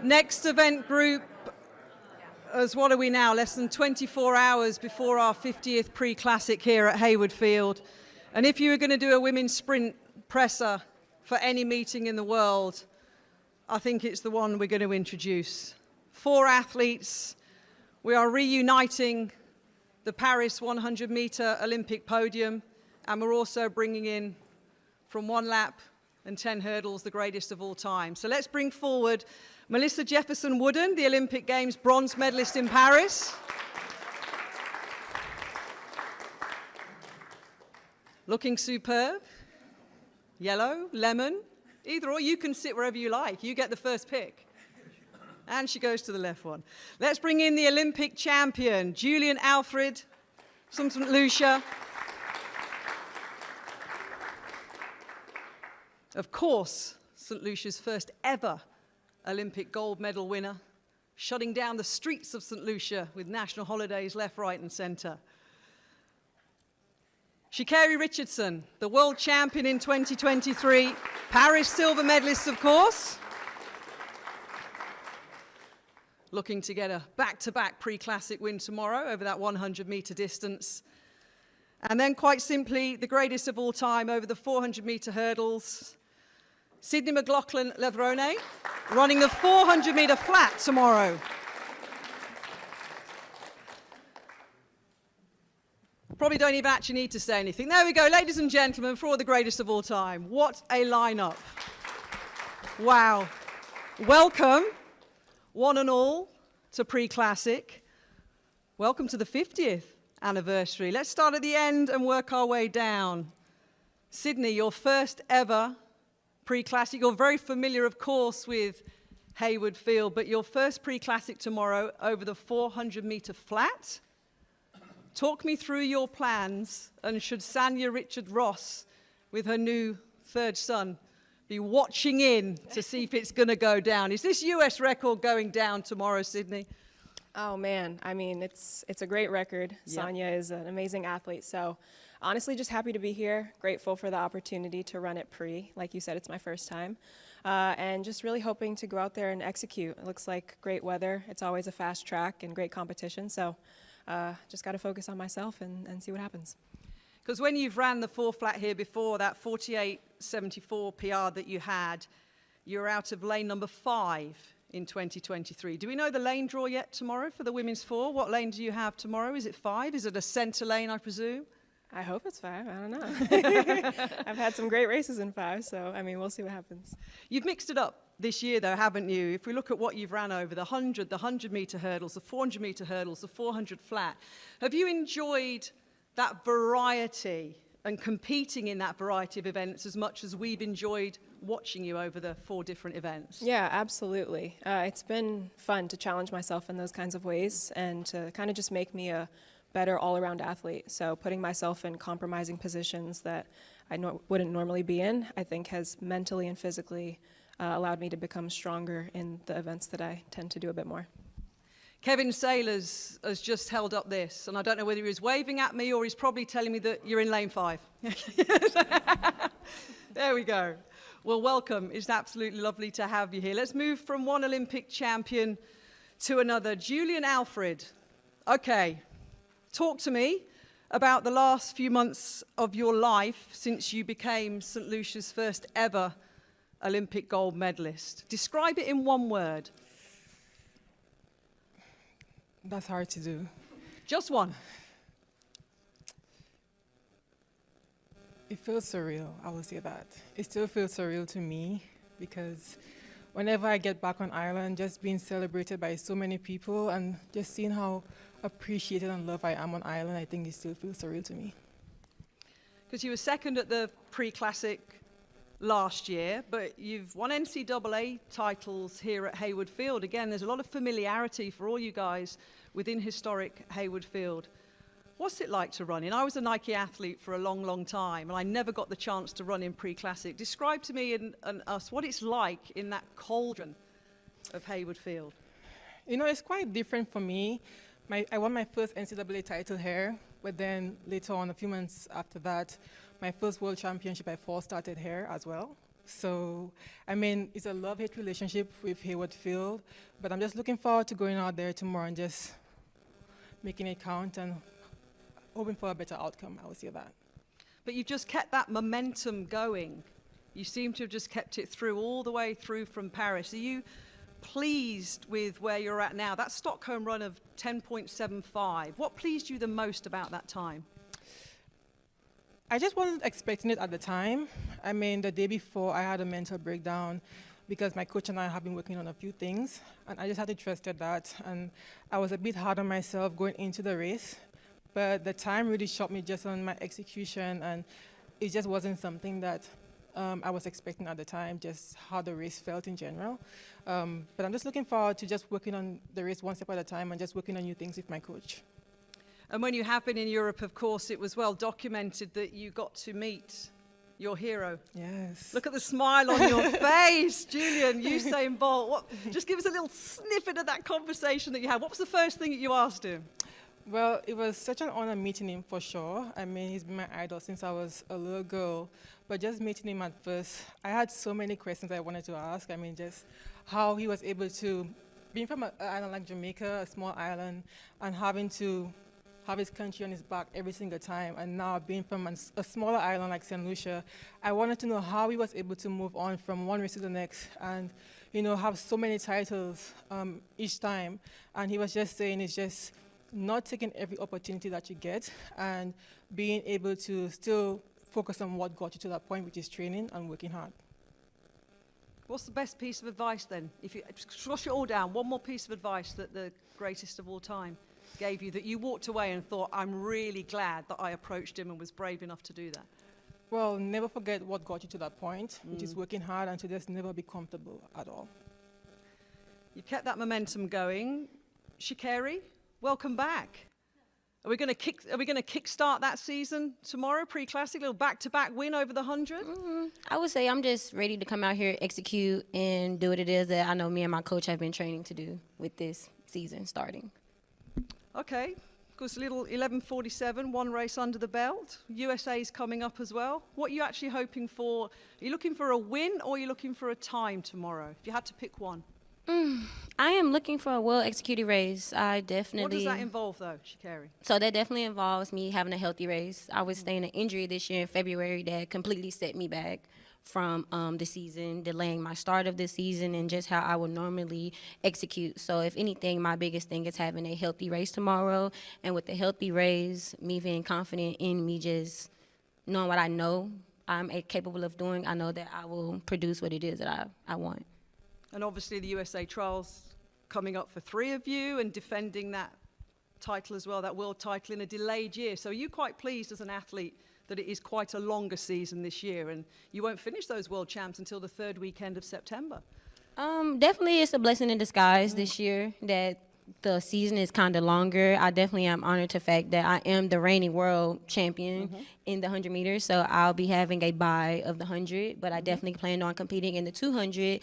Next event group, as what are we now? Less than 24 hours before our 50th pre-classic here at Hayward Field. And if you were going to do a women's sprint presser for any meeting in the world, I think it's the one we're going to introduce. 4 athletes. We are reuniting the Paris 100-meter Olympic podium, and we're also bringing in, from 1 lap and 10 hurdles, the greatest of all time. So let's bring forward Melissa Jefferson-Wooden, the Olympic Games bronze medalist in Paris. Looking superb. Yellow, lemon, either or. You can sit wherever you like. You get the first pick. And she goes to the left one. Let's bring in the Olympic champion, Julien Alfred from St. Lucia. Of course, St. Lucia's first ever Olympic gold medal winner, shutting down the streets of St. Lucia with national holidays left, right, and center. Sha'Carri Richardson, the world champion in 2023, Paris silver medalist, of course. Looking to get a back-to-back pre-classic win tomorrow over that 100-meter distance. And then, quite simply, the greatest of all time over the 400-meter hurdles, Sydney McLaughlin-Levrone, running the 400-meter flat tomorrow. Probably don't even actually need to say anything. There we go, ladies and gentlemen, for all the greatest of all time. What a lineup. Wow. Welcome, one and all, to Pre-Classic. Welcome to the 50th anniversary. Let's start at the end and work our way down. Sydney, your first ever Pre-Classic. You're very familiar, of course, with Hayward Field, but your first Pre-Classic tomorrow over the 400-meter flat. Talk me through your plans, and should Sanya Richard-Ross, with her new third son, be watching in to see if it's going to go down? Is this US record going down tomorrow, Sydney? Oh man, I mean, it's a great record. Yep. Sanya is an amazing athlete, so honestly just happy to be here, grateful for the opportunity to run it pre. Like you said, it's my first time. And just really hoping to go out there and execute. It looks like great weather. It's always a fast track and great competition, so just got to focus on myself and see what happens. Because when you've ran the 4 flat here before, that 48.74 PR that you had, you're out of lane number 5 in 2023. Do we know the lane draw yet tomorrow for the women's 4? What lane do you have tomorrow? Is it 5? Is it a center lane, I presume? I hope it's 5. I don't know. I've had some great races in 5, so I mean, we'll see what happens. You've mixed it up this year, though, haven't you? If we look at what you've ran over, the 100-meter hurdles, the 400-meter hurdles, the 400 flat, have you enjoyed that variety and competing in that variety of events as much as we've enjoyed watching you over the 4 different events? Yeah, absolutely. It's been fun to challenge myself in those kinds of ways and to kind of just make me a better all-around athlete. So putting myself in compromising positions that I wouldn't normally be in, I think has mentally and physically allowed me to become stronger in the events that I tend to do a bit more. Kevin Saylors has just held up this, and I don't know whether he was waving at me or he's probably telling me that you're in lane 5. There we go. Well, welcome. It's absolutely lovely to have you here. Let's move from one Olympic champion to another. Julien Alfred. Okay, talk to me about the last few months of your life since you became St. Lucia's first ever Olympic gold medalist. Describe it in one word. That's hard to do. Just one. It feels surreal, I will say that. It still feels surreal to me because whenever I get back on Ireland, just being celebrated by so many people and just seeing how appreciated and loved I am on Ireland, I think it still feels surreal to me. Because you were second at the pre-classic last year, but you've won NCAA titles here at Hayward Field. Again, there's a lot of familiarity for all you guys within historic Hayward Field. What's it like to run in? I was a Nike athlete for a long, long time, and I never got the chance to run in pre-classic. Describe to me and us what it's like in that cauldron of Hayward Field. You know, it's quite different for me. I won my first NCAA title here, but then later on, a few months after that, my first world championship by 4 started here as well. So, I mean, it's a love-hate relationship with Hayward Field, but I'm just looking forward to going out there tomorrow and just making it count and hoping for a better outcome, I would say that. But you've just kept that momentum going. You seem to have just kept it through all the way through from Paris. Are you pleased with where you're at now? That Stockholm run of 10.75, what pleased you the most about that time? I just wasn't expecting it at the time. I mean, the day before, I had a mental breakdown because my coach and I have been working on a few things, and I just had to trust that. And I was a bit hard on myself going into the race, but the time really shot me just on my execution, and it just wasn't something that I was expecting at the time, just how the race felt in general. But I'm just looking forward to just working on the race one step at a time and just working on new things with my coach. And when you have been in Europe, of course, it was well documented that you got to meet your hero. Yes. Look at the smile on your face, Julien, Usain Bolt. Just give us a little snippet of that conversation that you had. What was the first thing that you asked him? Well, it was such an honor meeting him for sure. I mean, he's been my idol since I was a little girl. But just meeting him at first, I had so many questions I wanted to ask. I mean, just how he was able to, being from an island like Jamaica, a small island, and having to have his country on his back every single time, and now being from a smaller island like St. Lucia, I wanted to know how he was able to move on from one race to the next and, you know, have so many titles each time. And he was just saying it's just not taking every opportunity that you get and being able to still focus on what got you to that point, which is training and working hard. What's the best piece of advice then? If you squash it all down, one more piece of advice that the greatest of all time gave you that you walked away and thought, I'm really glad that I approached him and was brave enough to do that? Well, never forget what got you to that point, which is working hard and to just never be comfortable at all. You kept that momentum going. Sha'Carri, welcome back. Are we going to kickstart that season tomorrow, pre-classic, little back-to-back win over the 100? I would say I'm just ready to come out here, execute, and do what it is that I know me and my coach have been training to do with this season starting. Okay, of course, a little 11:47, one race under the belt. USA's coming up as well. What are you actually hoping for? Are you looking for a win or are you looking for a time tomorrow? If you had to pick one. I am looking for a well-executed race. I definitely. What does that involve, though, Sha'Carri? So that definitely involves me having a healthy race. I was staying an injury this year in February that completely set me back from the season, delaying my start of the season and just how I would normally execute. So if anything, my biggest thing is having a healthy race tomorrow. And with the healthy race, me being confident in me just knowing what I know I'm capable of doing, I know that I will produce what it is that I want. And obviously the USA trials coming up for three of you and defending that title as well, that world title in a delayed year. So are you quite pleased as an athlete that it is quite a longer season this year and you won't finish those world champs until the third weekend of September? Definitely it's a blessing in disguise this year that the season is kind of longer. I definitely am honored to the fact that I am the reigning world champion in the 100 meters, so I'll be having a bye of the 100, but I definitely plan on competing in the 200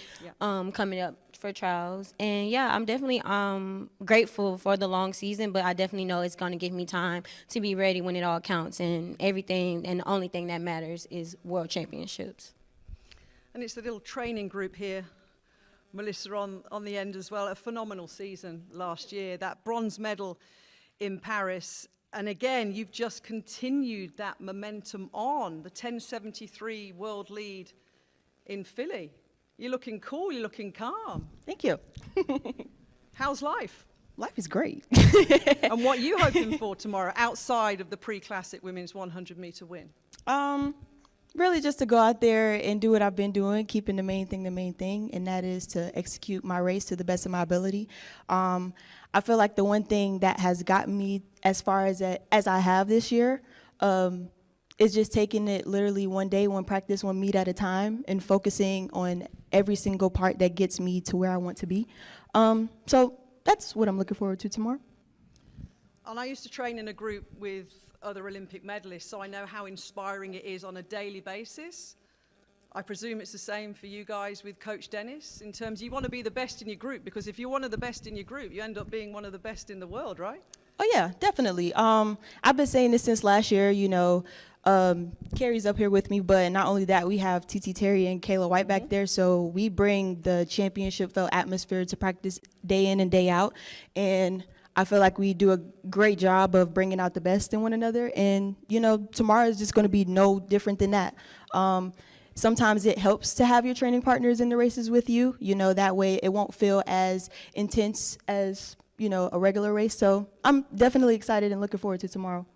coming up for trials. And yeah, I'm definitely grateful for the long season, but I definitely know it's going to give me time to be ready when it all counts, and everything, and the only thing that matters is world championships. And it's the little training group here, Melissa on the end as well. A phenomenal season last year, that bronze medal in Paris. And again, you've just continued that momentum on, the 10:73 world lead in Philly. You're looking cool, you're looking calm. Thank you. How's life? Life is great. And what are you hoping for tomorrow outside of the pre-classic women's 100-meter win? Really just to go out there and do what I've been doing, keeping the main thing, and that is to execute my race to the best of my ability. I feel like the one thing that has gotten me as far as I have this year is just taking it literally one day, one practice, one meet at a time, and focusing on every single part that gets me to where I want to be. So that's what I'm looking forward to tomorrow. And I used to train in a group with other Olympic medalists, so I know how inspiring it is on a daily basis. I presume it's the same for you guys with Coach Dennis, in terms you want to be the best in your group, because if you're one of the best in your group, you end up being one of the best in the world, right? Oh yeah, definitely. I've been saying this since last year, you know, Carrie's up here with me, but not only that, we have TT Terry and Kayla White back there. So we bring the championship felt atmosphere to practice day in and day out. And I feel like we do a great job of bringing out the best in one another. And, you know, tomorrow is just going to be no different than that. Sometimes it helps to have your training partners in the races with you. You know, that way it won't feel as intense as, you know, a regular race. So I'm definitely excited and looking forward to tomorrow.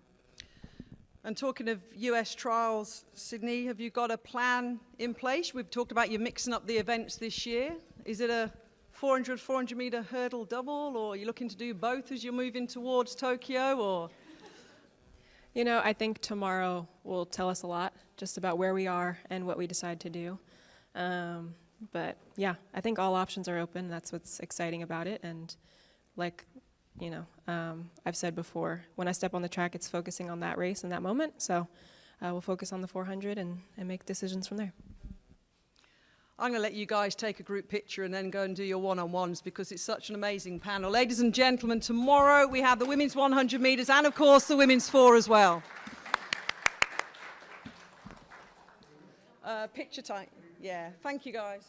And talking of US trials, Sydney, have you got a plan in place? We've talked about you mixing up the events this year. Is it a 400 meter hurdle double, or are you looking to do both as you're moving towards Tokyo, or? You know, I think tomorrow will tell us a lot just about where we are and what we decide to do. But yeah, I think all options are open. That's what's exciting about it. And like, you know, I've said before, when I step on the track, it's focusing on that race and that moment. So we'll focus on the 400 and make decisions from there. I'm going to let you guys take a group picture and then go and do your one-on-ones because it's such an amazing panel. Ladies and gentlemen, tomorrow we have the women's 100 meters and, of course, the women's 4 as well. Picture time. Yeah. Thank you, guys.